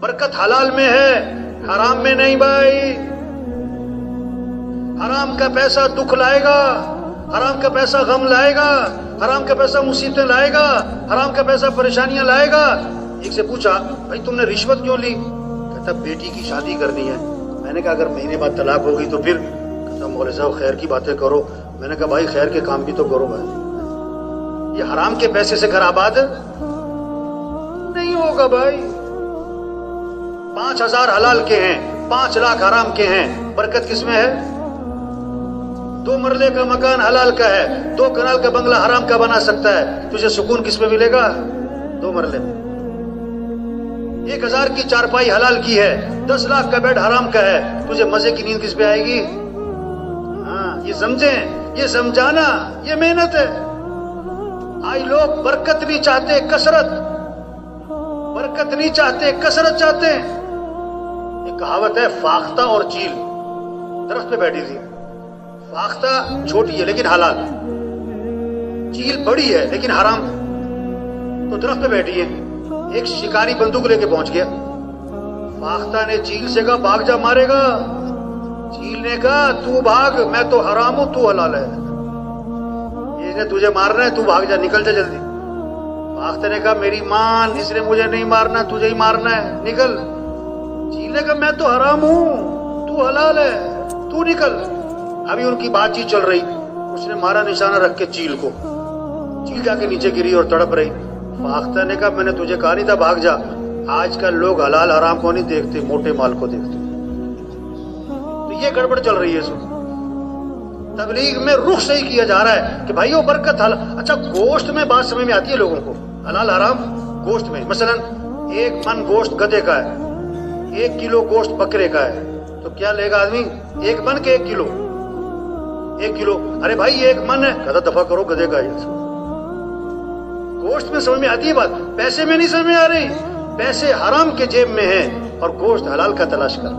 برکت حلال میں ہے، حرام میں نہیں بھائی. حرام کا پیسہ دکھ لائے گا، حرام کا پیسہ غم لائے گا، حرام کا پیسہ مصیبتیں لائے گا، حرام کا پیسہ پریشانیاں لائے گا. ایک سے پوچھا بھائی تم نے رشوت کیوں لی؟ کہتا بیٹی کی شادی کرنی ہے. میں نے کہا اگر مہینے بعد طلاق ہو گئی تو پھر؟ کہتا مولوی صاحب خیر کی باتیں کرو. میں نے کہا بھائی خیر کے کام بھی تو کرو بھائی. یہ حرام کے پیسے سے گھر آباد نہیں ہوگا بھائی. 5,000 حلال کے ہیں، 5 لاکھ حرام کے ہیں. برکت کس میں ہے؟ 2 مرلے کا مکان حلال کا ہے، 2 کنال کا بنگلہ حرام کا بنا سکتا ہے. تجھے سکون کس میں ملے گا؟ 2 مرلے میں. 1,000 کی چارپائی حلال کی ہے، 10 لاکھ کا بیڈ حرام کا ہے. تجھے مزے کی نیند کس پہ آئے گی؟ ہاں یہ سمجھیں، یہ سمجھانا یہ محنت ہے. آج لوگ برکت نہیں چاہتے، کثرت. برکت نہیں چاہتے، کثرت چاہتے ہیں. ایک کہاوت ہے فاختہ اور چیل درخت پہ بیٹھی تھی. فاختہ چھوٹی ہے لیکن حلال، چیل بڑی ہے لیکن حرام. تو درخت پہ بیٹھی ہے. ایک شکاری بندوق لے کے پہنچ گیا. فاختہ نے چیل سے کہا بھاگ جا، مارے گا. چیل نے کہا تو بھاگ، میں تو حرام ہوں، تو حلال ہے. یہ نے تجھے مارنا ہے، تو بھاگ جا، نکل جا جلدی. فاختہ نے کہا میری مان، اس نے مجھے نہیں مارنا، تجھے ہی مارنا ہے، نکل. چیل نے کہا میں تو حرام ہوں، تو حلال ہے، تو نکل. ابھی ان کی بات چیت چل رہی. اس نے مارا نشانہ رکھ کے چیل کو. چیل جا کے نیچے گری اور تڑپ رہی. فاختہ نے کہا میں نے تجھے کہا نہیں تھا بھاگ جا. آج کل لوگ حلال حرام کو نہیں دیکھتے، موٹے مال کو دیکھتے. تو یہ گڑبڑ چل رہی ہے. سو تبلیغ میں رخ صحیح کیا جا رہا ہے کہ بھائیو برکت حلال. اچھا گوشت میں بات سمجھ میں آتی ہے لوگوں کو، حلال حرام گوشت میں. مثلا 1 من گوشت گدھے کا ہے، 1 کلو گوشت بکرے کا ہے، تو کیا لے گا آدمی؟ 1 من کے 1 کلو؟ 1 کلو. ارے بھائی 1 من ہے، کہتا دفعہ کرو گدھے کا. گوشت میں سمجھ میں آتی ہے بات، پیسے میں نہیں سمجھ میں آ رہی. پیسے حرام کے جیب میں ہیں اور گوشت حلال کا تلاش کر.